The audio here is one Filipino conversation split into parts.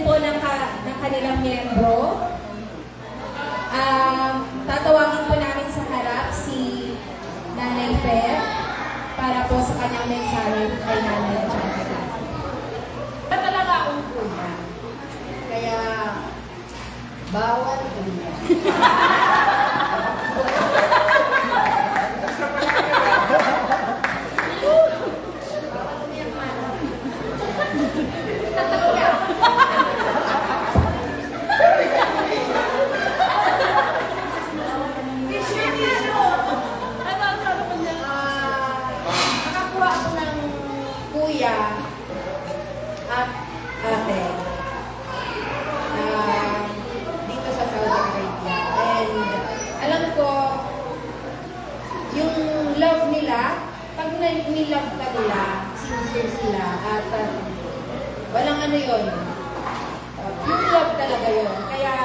din po ng kanilang miyembro. Tatawagin po namin sa harap si Nanay Fer para po sa kanyang mensahe kay Nanay Janica. Talaga akong kuya. Kaya, bawal kuya. Nakakuha ako ng kuya at ate dito sa Saudi Arabia. And alam ko, yung love nila, pag nilove ka nila, sincere sila, at walang ano yun. Yung love talaga yun. Kaya,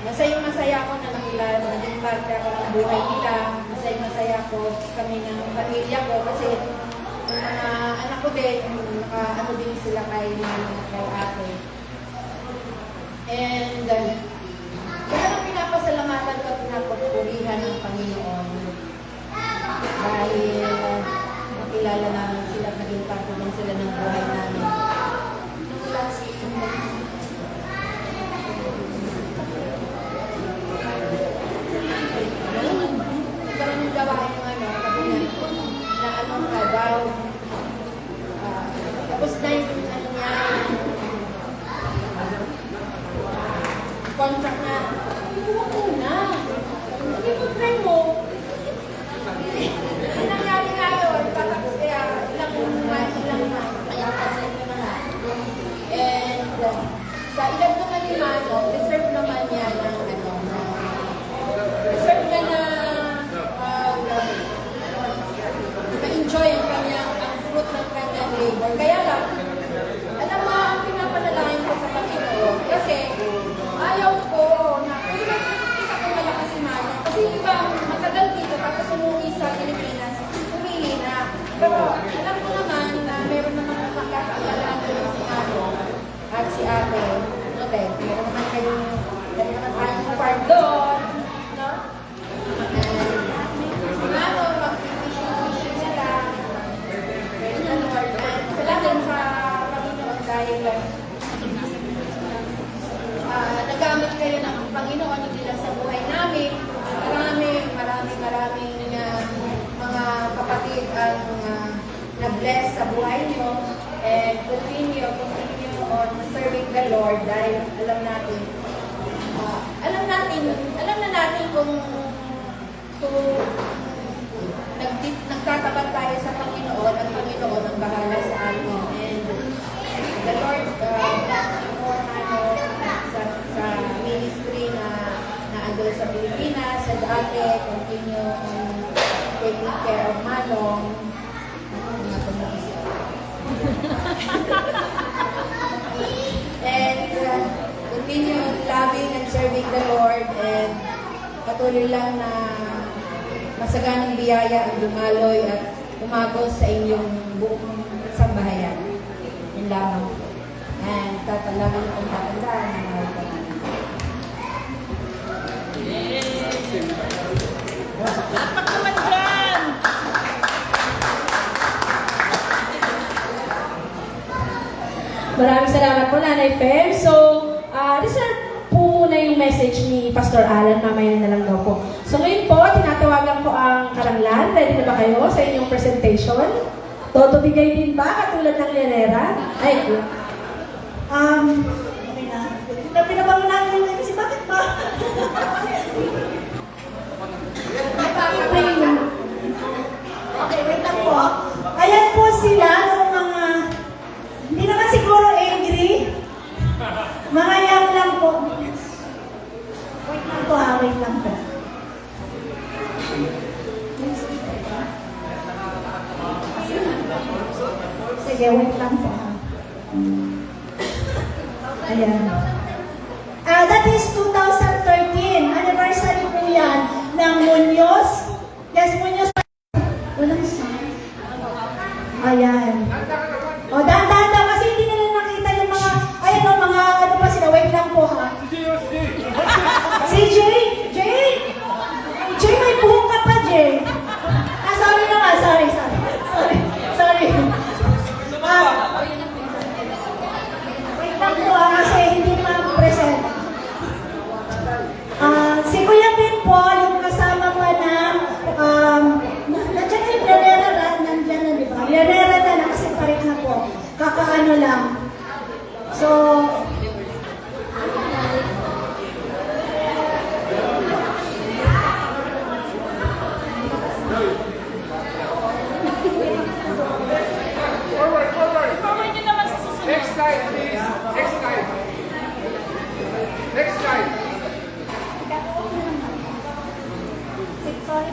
masaya ako na naging parte ako ng buhay nila. Masaya ako kami ng pamilya ko kasi yung mga anak ko din, ano din sila kay ate. And kaya lang pinapasalamatan ko at pinapapurihan ng Panginoon dahil nakilala namin sila, naging parte din sila ng buhay namin. Parang gawain yung na anong daw. Tapos na yung ano niya, contract na, ibuwa ko na. Hindi mo try mo. Ang nangyari nga yun, patapos kaya ilang months. And sa edad naman ni Mano, deserve naman niya ng deserve niya na ma-enjoy ang fruit ng kanyang labor. Kaya lang, alam mo, ang pinapanalangin ko sa Panginoon, kasi ayaw ko na, kasi nakikita ko malakas si Mano, kasi iba matagal dito, tapos umuwi sa Pilipinas, umili na. Pero alam ko naman na meron naman makakaalaan ko si Mano at si ate. Okay, meron naman tayong farm doon, no? Mano, mag-fishing sila. Salamat sa Panginoon dahil nagamit kayo ng Panginoon hindi lang sa buhay namin. Maraming mga kapatid ang na-bless sa buhay niyo and continue on serving the Lord dahil alam na natin kung nagtatapat tayo sa Panginoon, ang Panginoon ang bahala sa atin. And the Lord bless you more sa ministry na andun sa Pilipinas, sa dati, continue on taking care of Manong. And continue loving and serving the Lord and patuloy lang na masaganang biyaya ang dumaloy at umagos sa inyong buong sambahayan. Yun lamang. And tatalangin ang tatandaan ng mga ito. Apak naman dyan! Maraming salamat po, Nanay Fer. So, reserve po muna yung message ni Pastor Alan. Mamaya na lang daw po. So, ngayon po, tinatawagan po ang karanglan. Ready na ba kayo sa inyong presentation? Todo bigay din ba? Katulad ng Llanera? Ay, Okay na. Pinabangon namin yung kasi bakit ba? Okay, wait lang po. Ayan po sila nung mga, hindi naman siguro angry. Mga yang lang po. Wait lang po ha, wait lang po. Sige, wait lang po ha. Ayan. That is 2013. Anniversary po yan ng Muñoz. Yes, Muñoz. Walang sound. Ayan. O, dahan-dahan daw kasi hindi nila nakita yung mga... Ayan ano lang. So, Next slide, please. Next slide. Next slide. sorry.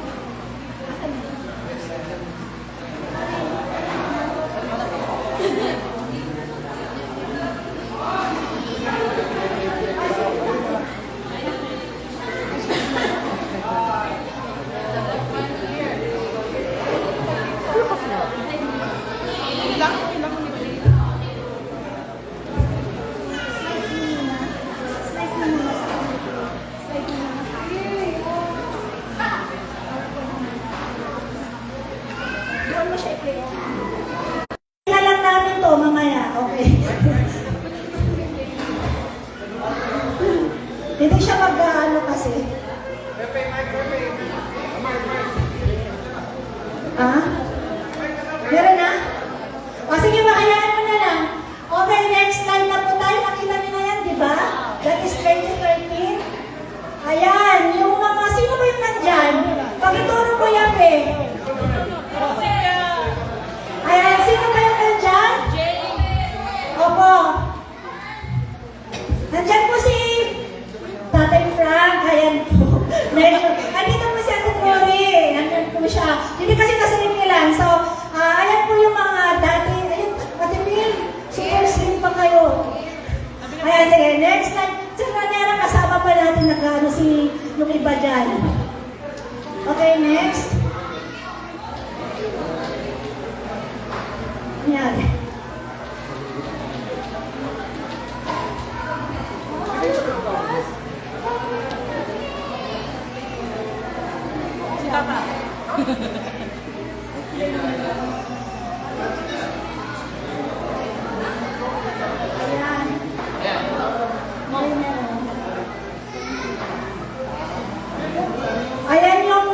Na lang namin to mamaya, okay? Hindi siya mag-ano kasi. Ha? Meron na? O sige, makayaan mo na lang. Okay, next slide na po tayo. Nakita niyo na yan, di ba? That is 2013. Ayan, yung mga, sino ba yung nandyan? Pakituro ko yan eh. Ayan, sino ba yung nandyan? Opo. Nandyan po si Tatay Frank. Ayan po. Andito po si Ate Flori. Nandyan po siya. Hindi kasi kasinipilan. So, ayan po yung mga dati. Ayun, Ate Phil, super slim pa kayo. Ayan, sige. Next time. Sa Ranera, kasama pa natin nag-ano si yung iba dyan. Okay, next. Ayan. Ayan yung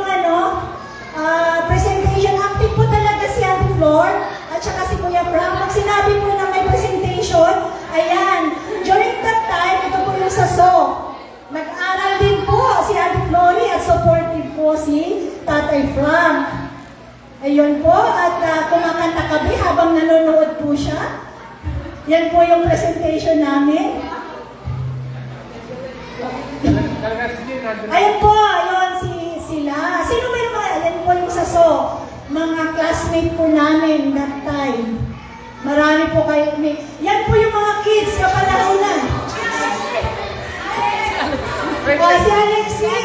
presentation. Active po talaga si Ate Flor at saka si Kuya Frank. Pag sinabi po na may presentation, ayan. During that time, ito po yung saso. Nag-aral din po si Ate Flori at supportive po si Tatay Frank. Ayun po, at kumakanta kami habang nanonood po siya. Yan po yung presentation namin. Ayun po, ayun sila. Sino ba yung mga, yan po yung saso. Mga classmate po namin that time. Marami po kayo. Yan po yung mga kids kapalahunan. O, si Alexie.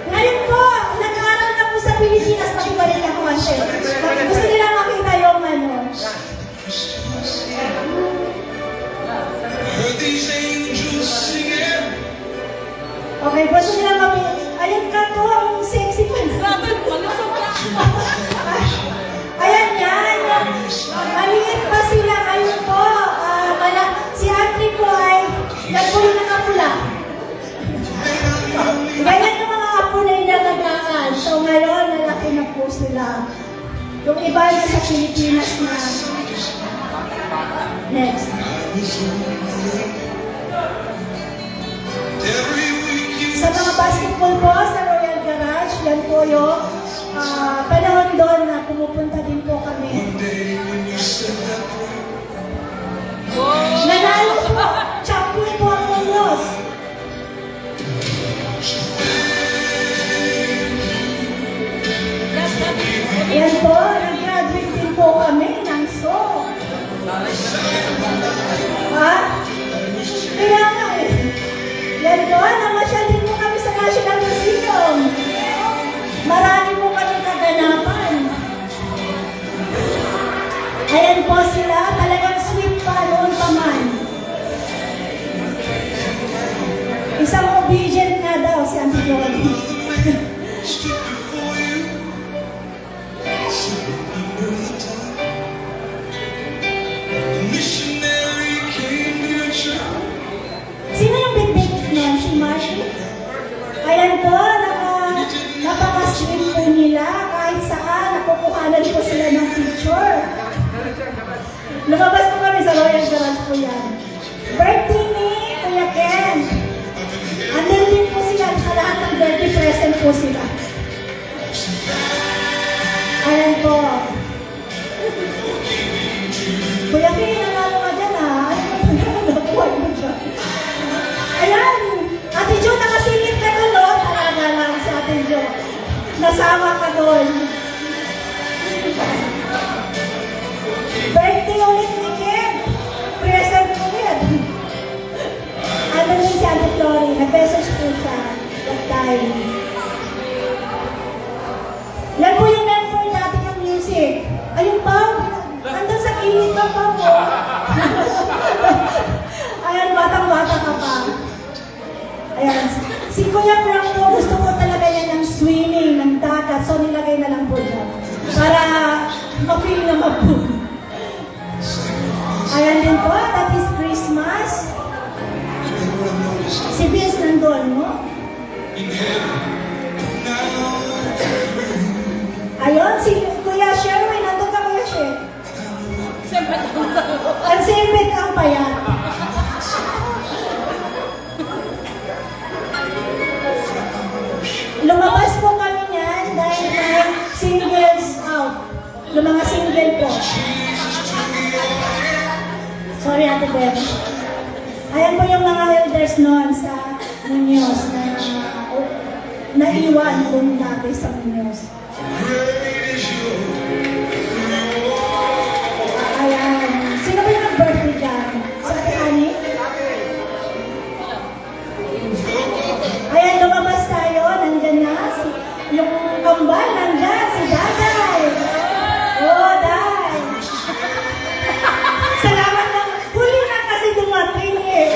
Ngayon po, nag-aaral na po sa Pilipinas, makibalik ako kasi. Gusto nila makita yung ano. Okay, gusto nila makita. Ayun ka to, ang sexy pa na. Ayan yan. Maliit pa sila. Ayun po. Si Andre po ay, yan po yung nakapula. Ganyan yung mga apo na inalagaan. So ngayon, nalaki na po sila. Yung iba na sa Pilipinas na. Next. Sa mga basketball po, sa Royal Garage, yan po yung panahon doon na pumupunta din po kami. Nanalo po, champion po ang Munoz. Yan po, nag-graduate din po kami ng SO. Ha? Kaya nga eh. Yan po, namasyal din po kami sa National Museum. Marami po kami kaganapan. Ayan po sila, talagang sweet pa noon pa man. Isang obedient nga daw si Auntie Flori. Sino yung big nun? Si Marty? Ayan po, napaka-sweet po nila. Kahit saan, nakukuhanan po sila ng picture. Lumabas po kami sa Royal po yan. Birthday ni Kuya Ken. Andun din po sila sa lahat ng birthday present po sila. Ayan po. Kuya Ken, nanalo ka dyan ha. Nakuha mo dyan. Ayan. Ate Jo, nakasilip ka doon, no? Talaga lang si Ate Jo. Nasama ka doon. Birthday ulit ni Ken. Present ulit. Ano din si Ate Flori? Nag-message po siya. That time. Yan po yung member natin ng music. Ayun pa. Andun sa kilid ka pa po. Ayan, batang-bata ka pa. Ayan. Si Kuya Frank po, gusto ko talaga yan ng swimming, ng dagat. So, nilagay na lang po dyan. Para ma-feel naman po. Ayan din po, that is Christmas. Si Vince nandun, no? Ayun, si Kuya Sherwin, nandun ka Kuya Sher? Ang sempit ang payat. Lumabas po kami niyan dahil may singles out. Yung mga single po. Sorry, Ate Beth. Ayan po yung mga elders noon sa Muñoz na naiwan kung dati sa Muñoz. Ayan. Sino ba yung nag-birthday dyan? Sa Ate Ani? Ayan, lumabas tayo. Nandyan na. Yung kambal, nandyan. Si Daday. Oh, Day. Salamat lang. Huli na kasi dumating eh.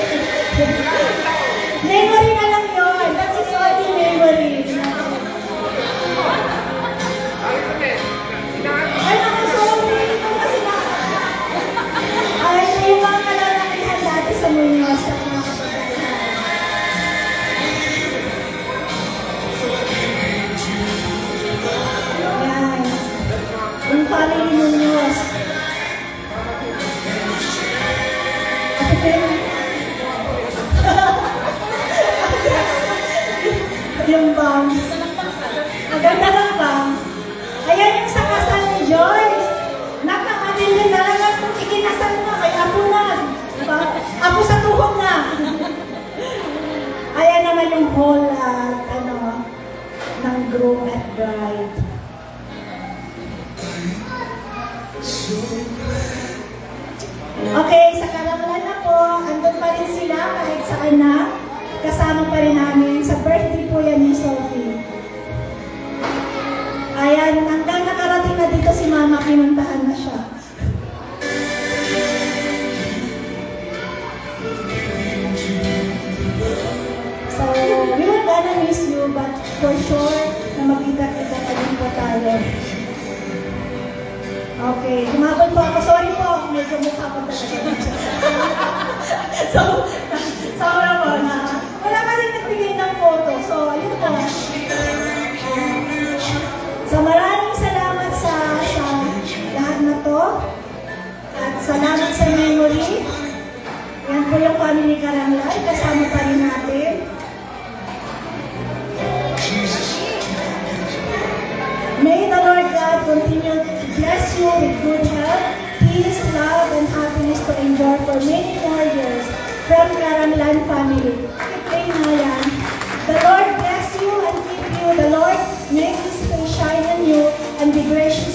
Memory na lang yun. That's his only memory. Ay, naku, sorry. Ito kasi na. Ay, yung mga kalalakihan dati sa Muñoz. Sa mga kapatid. Yan. Yung family Muñoz. Ate Pema. Yung bang. Maganda lang bang. Ayan yung sa kasal ni Joyce. Nakakanin din talaga kung ikinasal na kay Apo na. Apo sa tuhog na. Ayan naman yung whole, ng groom at bride. Okay, sa karangalan na po, andun pa rin sila kahit saan na. Kasama pa rin namin sa birthday po yan ni Sophie. Ayan, hanggang nakarating na dito si Mama, pinuntahan na siya. So, we were gonna miss you, but for sure, na magkita-kita pa din po tayo. Okay, humabol po ako. Sorry po, medyo mukha ko talaga. So, sobra po na. Wala kasi nagbigay ng photo. So, ayun po. So, maraming salamat sa lahat na to. At salamat sa memory. Yan po yung family Karanglay. Kasama pa rin natin. May the Lord God continue to bless you with good health, peace, love, and happiness to enjoy for many more years from Karanglan family. Pray na yan. The Lord bless you and keep you. The Lord make His face shine on you and be gracious